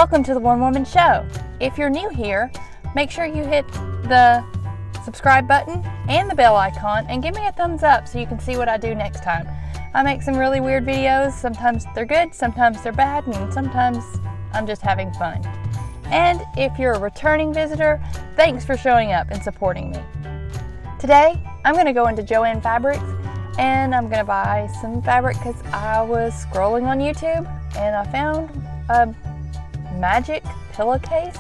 Welcome to the One Woman Show. If you're new here, make sure you hit the subscribe button and the bell icon and give me a thumbs up so you can see what I do next time. I make some really weird videos. Sometimes they're good, sometimes they're bad, and sometimes I'm just having fun. And if you're a returning visitor, thanks for showing up and supporting me. Today, I'm going to go into Joann Fabrics and I'm going to buy some fabric because I was scrolling on YouTube and I found a Magic Pillowcase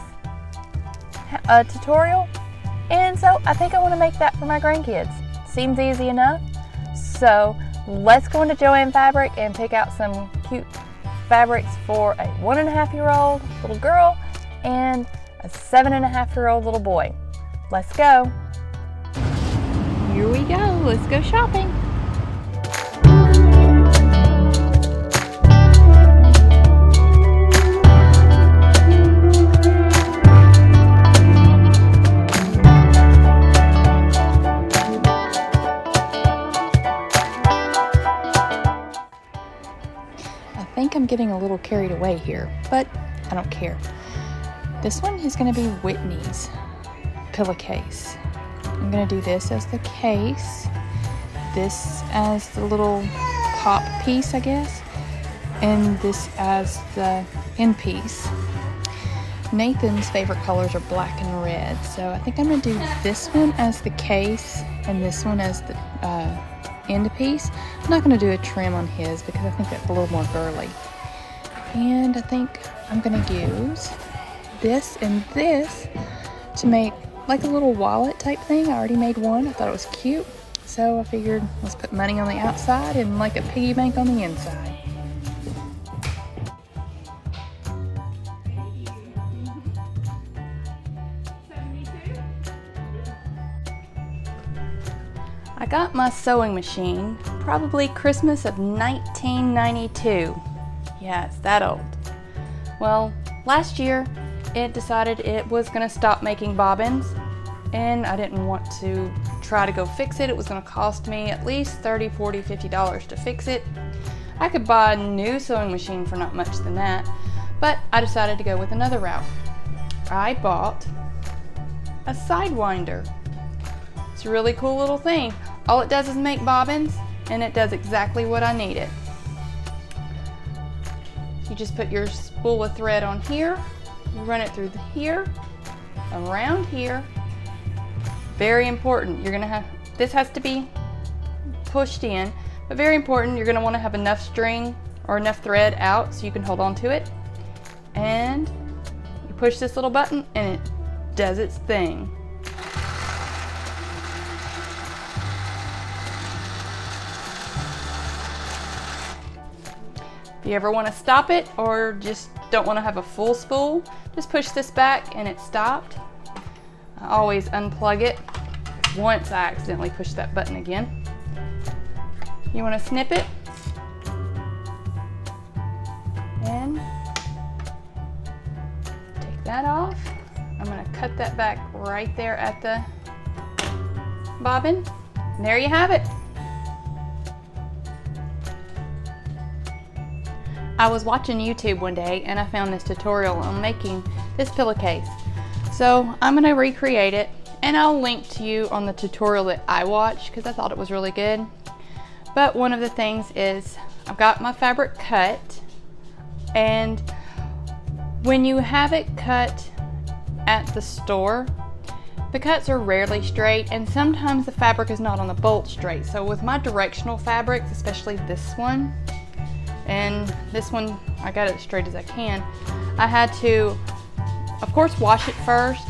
tutorial, and so I think I want to make that for my grandkids. Seems easy enough, so let's go into Joann Fabric and pick out some cute fabrics for a 1.5-year-old little girl and a 7.5-year-old little boy. Let's go. Here we go. Let's go shopping. I think I'm getting a little carried away here, but I don't care. This one is going to be Whitney's pillowcase. I'm going to do this as the case, this as the little top piece, I guess, and this as the end piece. Nathan's favorite colors are black and red, so I think I'm going to do this one as the case and this one as the end piece. I'm not going to do a trim on his because I think that's a little more girly. And I think I'm going to use this and this to make like a little wallet type thing. I already made one. I thought it was cute. So I figured let's put money on the outside and like a piggy bank on the inside. I got my sewing machine probably Christmas of 1992. Yeah, it's that old. Well, last year it decided it was going to stop making bobbins, and I didn't want to try to go fix it. It was going to cost me at least $30, $40, $50 to fix it. I could buy a new sewing machine for not much than that, but I decided to go with another route. I bought a sidewinder. It's a really cool little thing. All it does is make bobbins, and it does exactly what I need it. You just put your spool of thread on here, you run it through here, around here. Very important, you're gonna have, this has to be pushed in, but very important, you're gonna wanna have enough string or enough thread out so you can hold on to it. And you push this little button and it does its thing. If you ever want to stop it or just don't want to have a full spool, just push this back and it stopped. I always unplug it once I accidentally push that button again. You want to snip it and take that off. I'm going to cut that back right there at the bobbin. And there you have it. I was watching YouTube one day and I found this tutorial on making this pillowcase. So I'm going to recreate it, and I'll link to you on the tutorial that I watched because I thought it was really good. But one of the things is I've got my fabric cut, and when you have it cut at the store, the cuts are rarely straight, and sometimes the fabric is not on the bolt straight. So with my directional fabrics, especially this one, and this one, I got it as straight as I can. I had to, of course, wash it first,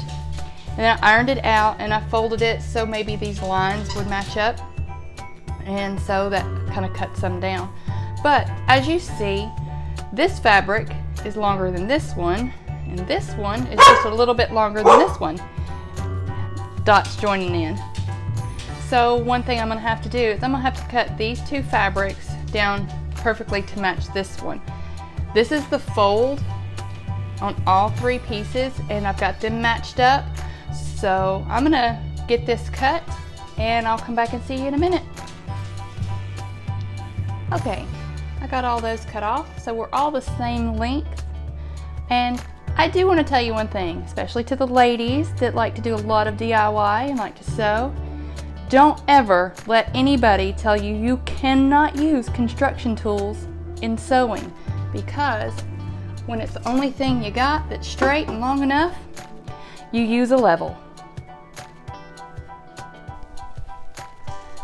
and then I ironed it out and I folded it so maybe these lines would match up, and so that kind of cut some down. But as you see, this fabric is longer than this one, and this one is just a little bit longer than this one. Dots joining in. So one thing I'm going to have to do is I'm going to have to cut these two fabrics down perfectly to match this one. This is the fold on all three pieces, and I've got them matched up. So I'm gonna get this cut and I'll come back and see you in a minute. Okay, I got all those cut off, so we're all the same length, and I do want to tell you one thing, especially to the ladies that like to do a lot of DIY and like to sew. Don't ever let anybody tell you you cannot use construction tools in sewing, because when it's the only thing you got that's straight and long enough, you use a level.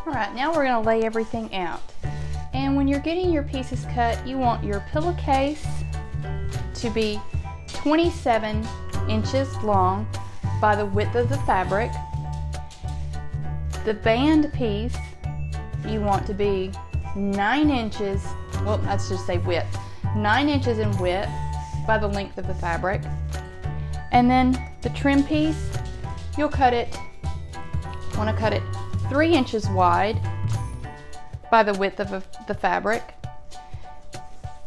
Alright, now we're going to lay everything out. And when you're getting your pieces cut, you want your pillowcase to be 27 inches long by the width of the fabric. The band piece you want to be 9 inches, well, let's just say width, 9 inches in width by the length of the fabric. And then the trim piece, you'll cut it, want to cut it 3 inches wide by the width of the fabric.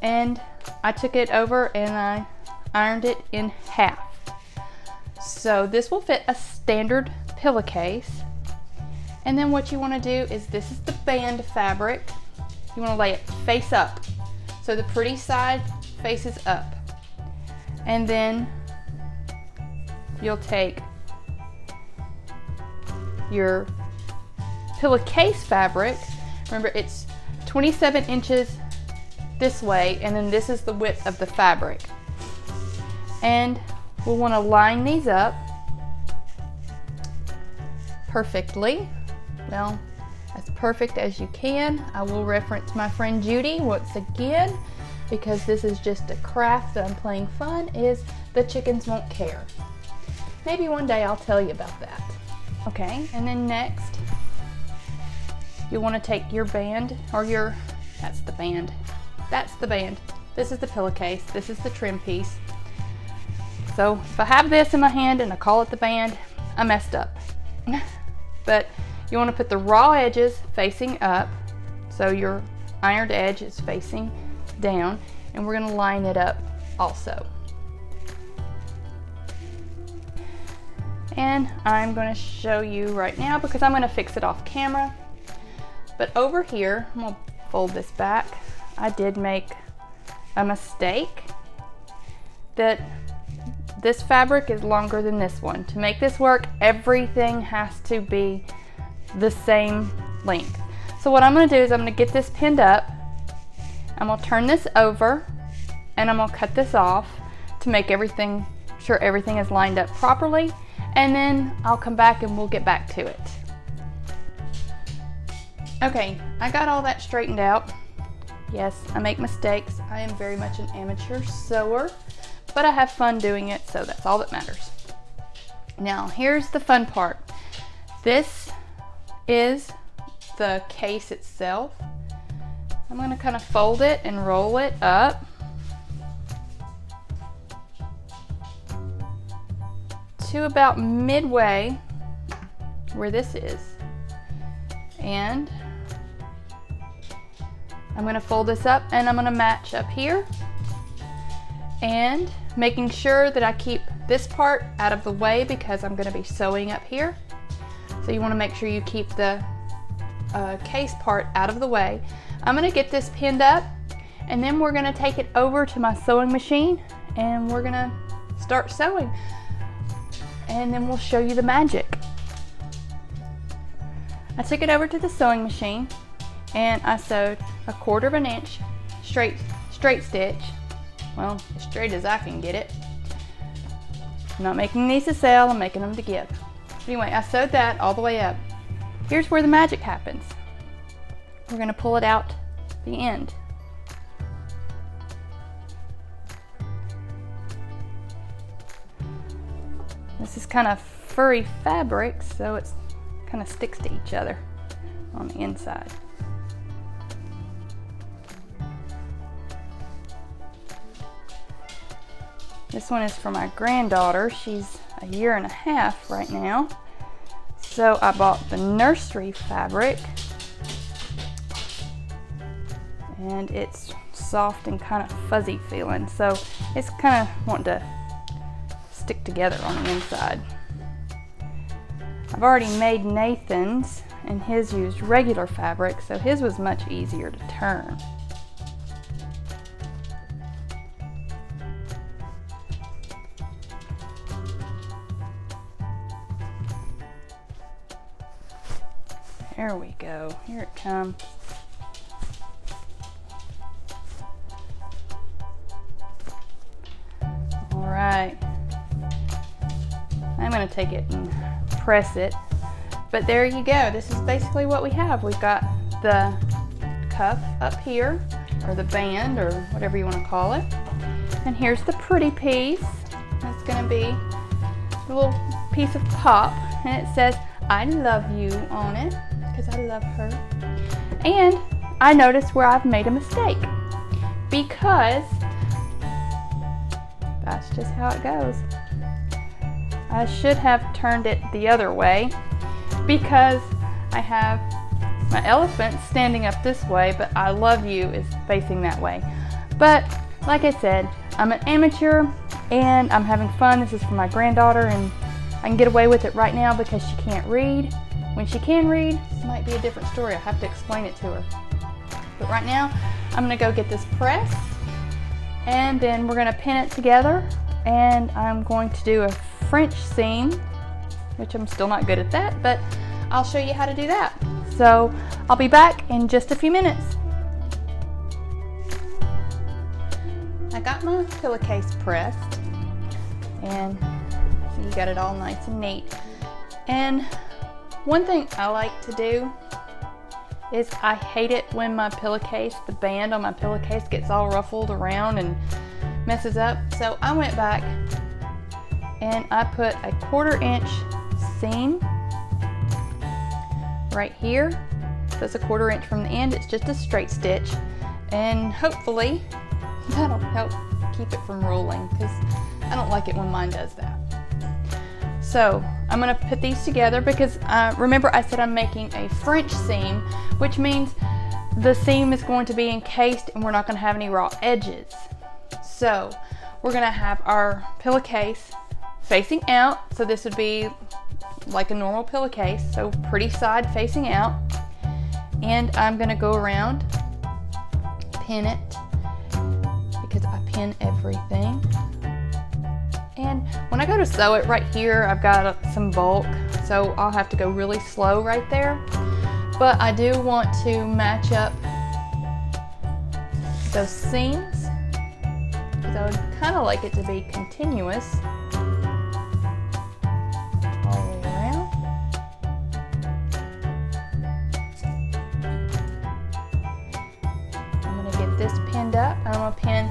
And I took it over and I ironed it in half. So this will fit a standard pillowcase. And then what you want to do is, this is the band fabric. You want to lay it face up, so the pretty side faces up. And then you'll take your pillowcase fabric. Remember, it's 27 inches this way, and then this is the width of the fabric. And we'll want to line these up perfectly. Well, as perfect as you can. I will reference my friend Judy once again, because this is just a craft that I'm playing fun, is the chickens won't care. Maybe one day I'll tell you about that. Okay, and then next, you want to take your band, or your, that's the band. This is the pillowcase, this is the trim piece. So if I have this in my hand and I call it the band, I messed up. But you want to put the raw edges facing up, so your ironed edge is facing down, and we're going to line it up also. And I'm going to show you right now, because I'm going to fix it off camera. But over here, I'm going to fold this back. I did make a mistake that this fabric is longer than this one. To make this work, everything has to be the same length. So what I'm going to do is I'm going to get this pinned up. I'm going to turn this over, and I'm going to cut this off to make sure everything is lined up properly, and then I'll come back and we'll get back to it. Okay, I got all that straightened out. Yes, I make mistakes. I am very much an amateur sewer, but I have fun doing it, so that's all that matters. Now, here's the fun part. This is the case itself. I'm going to kind of fold it and roll it up to about midway where this is. And I'm going to fold this up, and I'm going to match up here, and making sure that I keep this part out of the way because I'm going to be sewing up here. So you want to make sure you keep the case part out of the way. I'm going to get this pinned up, and then we're going to take it over to my sewing machine, and we're going to start sewing, and then we'll show you the magic. I took it over to the sewing machine, and I sewed 1/4 of an inch straight stitch. Well, as straight as I can get it. I'm not making these to sell, I'm making them to give. Anyway, I sewed that all the way up. Here's where the magic happens. We're going to pull it out the end. This is kind of furry fabric, so it kind of sticks to each other on the inside. This one is for my granddaughter. She's 1.5 years right now. So I bought the nursery fabric, and it's soft and kind of fuzzy feeling. So it's kind of wanting to stick together on the inside. I've already made Nathan's, and his used regular fabric, so his was much easier to turn. There we go. Here it comes. All right. I'm going to take it and press it. But there you go. This is basically what we have. We've got the cuff up here, or the band, or whatever you want to call it. And here's the pretty piece. It's going to be a little piece of pop, and it says I love you on it because I love her. And I noticed where I've made a mistake, because that's just how it goes. I should have turned it the other way, because I have my elephant standing up this way, but I love you is facing that way. But like I said, I'm an amateur and I'm having fun. This is for my granddaughter, and I can get away with it right now because she can't read. When she can read, it might be a different story. I have to explain it to her. But right now, I'm gonna go get this pressed, and then we're gonna pin it together, and I'm going to do a French seam, which I'm still not good at that, but I'll show you how to do that. So I'll be back in just a few minutes. I got my pillowcase pressed, and so you got it all nice and neat. And one thing I like to do is I hate it when my pillowcase, the band on my pillowcase, gets all ruffled around and messes up. So I went back and I put a 1/4 inch seam right here. So it's a 1/4 inch from the end. It's just a straight stitch, and hopefully that'll help keep it from rolling, because I don't like it when mine does that. So I'm going to put these together because remember I said I'm making a French seam, which means the seam is going to be encased and we're not going to have any raw edges. So we're going to have our pillowcase facing out. So this would be like a normal pillowcase, so pretty side facing out. And I'm going to go around, pin it, because I pin everything. And when I go to sew it right here, I've got some bulk, so I'll have to go really slow right there. But I do want to match up those seams, because I would kind of like it to be continuous all the way around. I'm going to get this pinned up. I'm going to pin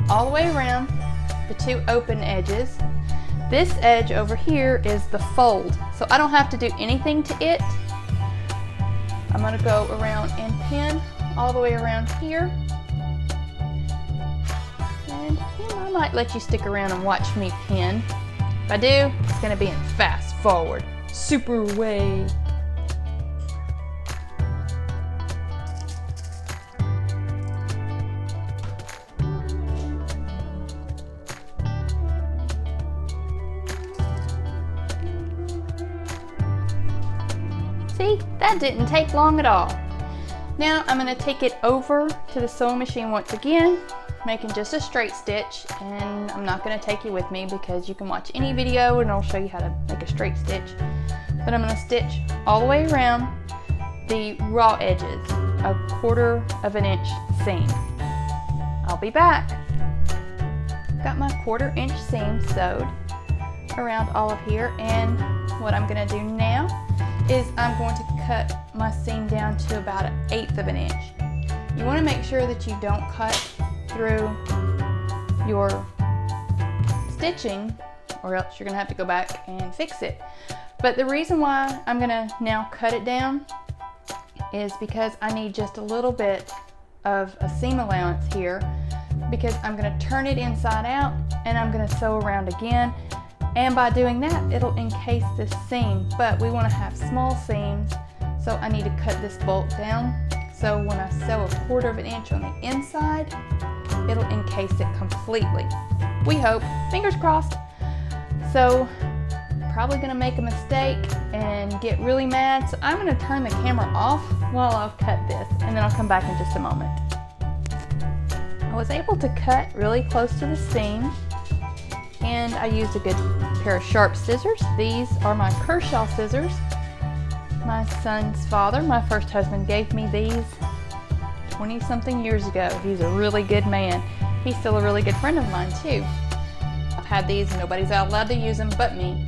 all the way around the 2 open edges. This edge over here is the fold, so I don't have to do anything to it. I'm going to go around and pin all the way around here. And I might let you stick around and watch me pin. If I do, it's going to be in fast forward, super way. See, that didn't take long at all. Now I'm going to take it over to the sewing machine once again, making just a straight stitch, and I'm not going to take you with me because you can watch any video and I'll show you how to make a straight stitch. But I'm going to stitch all the way around the raw edges, a 1/4 inch seam. I'll be back. Got my 1/4 inch seam sewed around all of here, and what I'm going to do now is I'm going to cut my seam down to about 1/8 inch. You want to make sure that you don't cut through your stitching, or else you're going to have to go back and fix it. But the reason why I'm going to now cut it down is because I need just a little bit of a seam allowance here, because I'm going to turn it inside out and I'm going to sew around again. And by doing that, it'll encase this seam, but we want to have small seams, so I need to cut this bolt down. So when I sew a 1/4 inch on the inside, it'll encase it completely. We hope, fingers crossed. So probably gonna make a mistake and get really mad, so I'm gonna turn the camera off while I'll cut this, and then I'll come back in just a moment. I was able to cut really close to the seam, and I used a good pair of sharp scissors. These are my Kershaw scissors, My son's father, my first husband, gave me these 20-something years ago. He's a really good man. He's still a really good friend of mine too. I've had these and nobody's allowed to use them but me.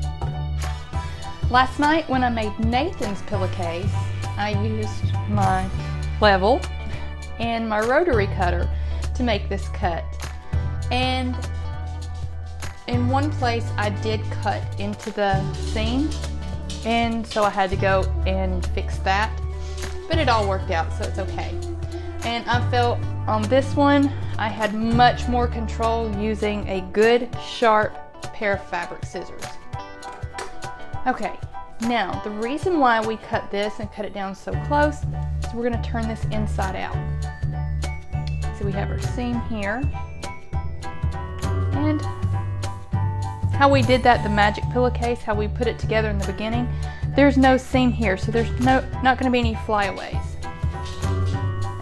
Last night when I made Nathan's pillowcase, I used my level and my rotary cutter to make this cut. And in one place I did cut into the seam, and so I had to go and fix that, but it all worked out, so it's okay. And I felt on this one I had much more control using a good sharp pair of fabric scissors. Okay, now the reason why we cut this and cut it down so close is we're going to turn this inside out. So we have our seam here, and how we did that, the Magic Pillowcase, how we put it together in the beginning, there's no seam here, so there's not going to be any flyaways.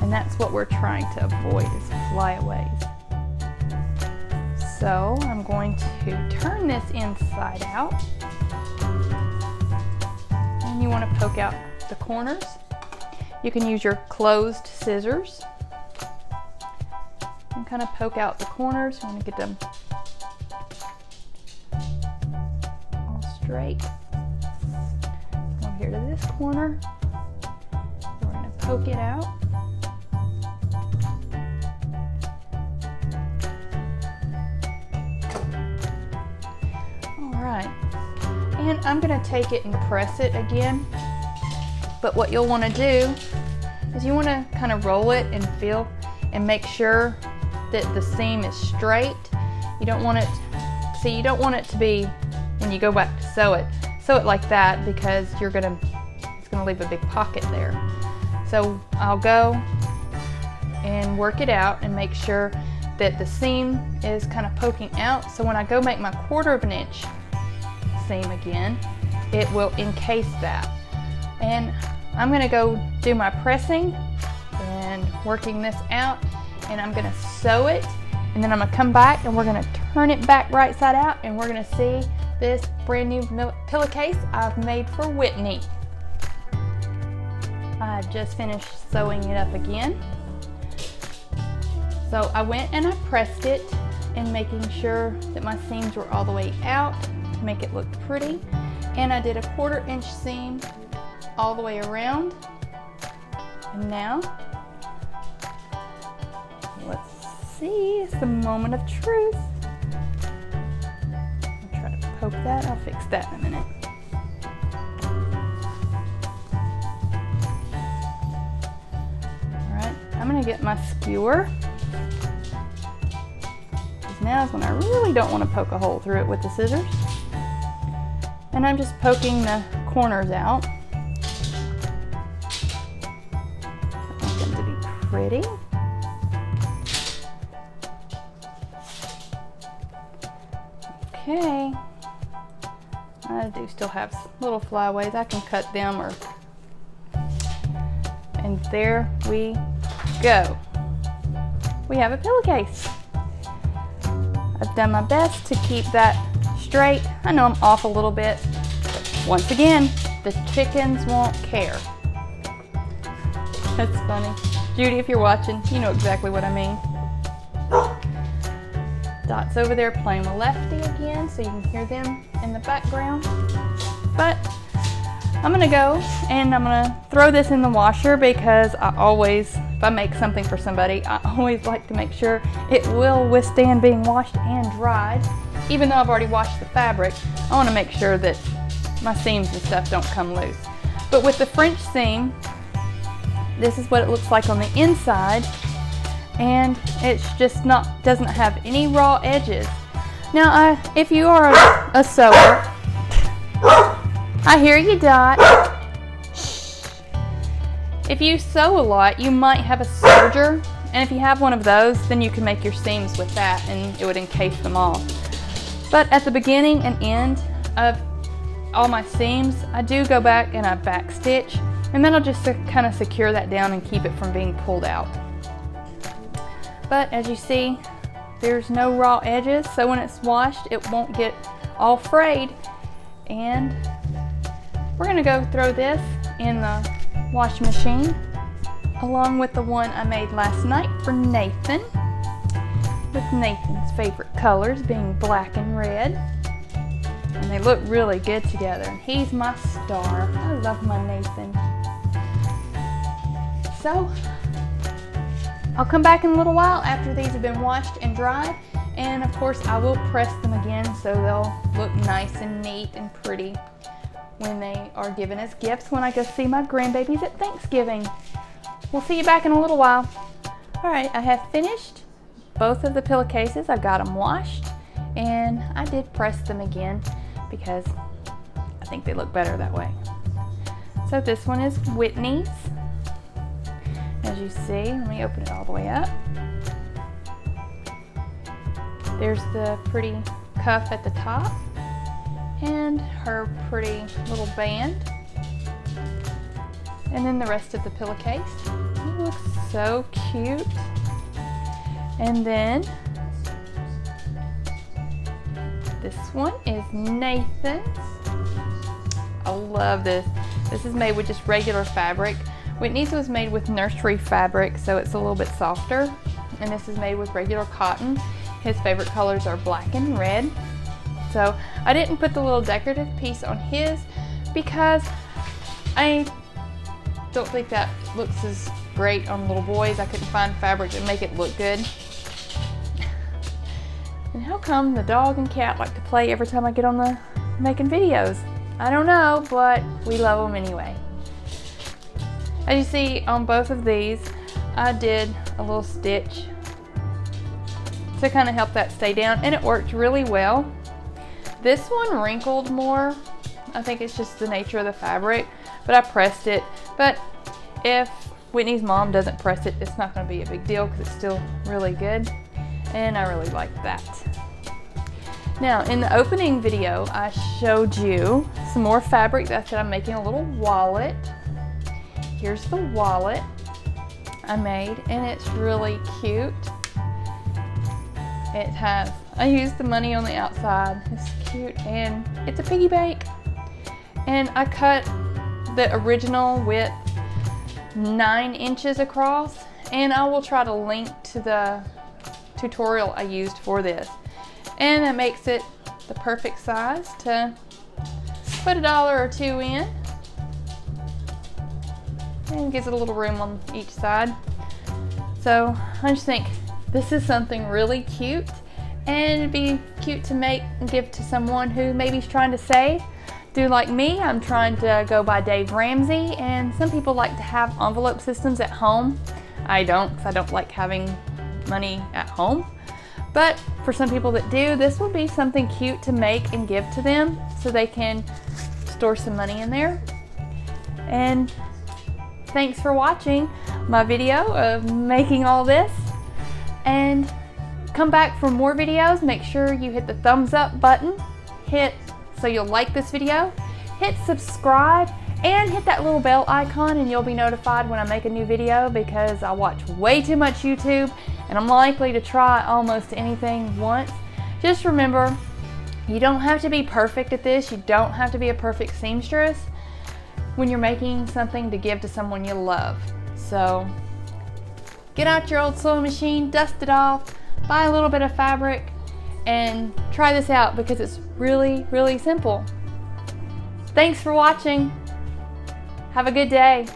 And that's what we're trying to avoid, is flyaways. So I'm going to turn this inside out. And you want to poke out the corners. You can use your closed scissors and kind of poke out the corners. You want to get them all straight. Over here to this corner. We're going to poke it out. And I'm going to take it and press it again, but what you'll want to do is you want to kind of roll it and feel and make sure that the seam is straight. You don't want it, see, you don't want it to be, and you go back to sew it like that, because it's going to leave a big pocket there. So I'll go and work it out and make sure that the seam is kind of poking out, so when I go make my 1/4 inch seam again, it will encase that. And I'm going to go do my pressing and working this out, and I'm going to sew it, and then I'm going to come back and we're going to turn it back right side out, and we're going to see this brand new pillowcase I've made for Whitney. I just finished sewing it up again. So I went and I pressed it and making sure that my seams were all the way out to make it look pretty. And I did a 1/4 inch seam all the way around. And now, let's see, it's the moment of truth. I'll try to poke that, I'll fix that in a minute. Alright, I'm gonna get my skewer. Now is when I really don't want to poke a hole through it with the scissors. And I'm just poking the corners out. I want them to be pretty. Okay. I do still have little flyaways. I can cut them and there we go. We have a pillowcase. I've done my best to keep that straight. I know I'm off a little bit, but once again, the chickens won't care. That's funny. Judy, if you're watching, you know exactly what I mean. Dot's over there playing with Lefty again, so you can hear them in the background. But I'm gonna go and I'm gonna throw this in the washer, because I always, if I make something for somebody, I always like to make sure it will withstand being washed and dried. Even though I've already washed the fabric, I want to make sure that my seams and stuff don't come loose. But with the French seam, this is what it looks like on the inside, and it's just doesn't have any raw edges. Now, if you are a sewer, I hear you, Dot. If you sew a lot, you might have a serger, and if you have one of those, then you can make your seams with that and it would encase them all. But at the beginning and end of all my seams, I do go back and I back stitch, and that'll just kind of secure that down and keep it from being pulled out. But as you see, there's no raw edges, so when it's washed, it won't get all frayed. And we're gonna go throw this in the washing machine, along with the one I made last night for Nathan, with Nathan's favorite colors being black and red. And they look really good together. He's my star. I love my Nathan. So, I'll come back in a little while after these have been washed and dried. And of course, I will press them again so they'll look nice and neat and pretty when they are given as gifts when I go see my grandbabies at Thanksgiving. We'll see you back in a little while. All right, I have finished both of the pillowcases. I got them washed, and I did press them again because I think they look better that way. So this one is Whitney's. As you see, let me open it all the way up. There's the pretty cuff at the top and her pretty little band. And then the rest of the pillowcase. It looks so cute. And then this one is Nathan's. I love this. This is made with just regular fabric. Whitney's was made with nursery fabric, so it's a little bit softer. And this is made with regular cotton. His favorite colors are black and red. So I didn't put the little decorative piece on his because I don't think that looks as great on little boys. I couldn't find fabric to make it look good. And how come the dog and cat like to play every time I get on the making videos? I don't know, but we love them anyway. As you see on both of these, I did a little stitch to kind of help that stay down, and it worked really well. This one wrinkled more. I think it's just the nature of the fabric, but I pressed it. But if Whitney's mom doesn't press it, it's not going to be a big deal because it's still really good, and I really like that. Now, in the opening video, I showed you some more fabric. That's it. I'm making a little wallet. Here's the wallet I made, and it's really cute. It has, I used the money on the outside. It's cute, and it's a piggy bank. And I cut the original width 9 inches across, and I will try to link to the tutorial I used for this. And that makes it the perfect size to put $1 or $2 in. And gives it a little room on each side. So I just think this is something really cute, and it'd be cute to make and give to someone who maybe is trying to save. Do like me, I'm trying to go by Dave Ramsey, and some people like to have envelope systems at home. I don't, because I don't like having money at home. But for some people that do, this would be something cute to make and give to them so they can store some money in there. And thanks for watching my video of making all this. And come back for more videos. Make sure you hit the thumbs up button, so you'll like this video, hit subscribe, and hit that little bell icon, and you'll be notified when I make a new video, because I watch way too much YouTube and I'm likely to try almost anything once. Just remember, you don't have to be perfect at this. You don't have to be a perfect seamstress when you're making something to give to someone you love. So get out your old sewing machine, dust it off, buy a little bit of fabric, and try this out because it's really, really simple. Thanks for watching. Have a good day.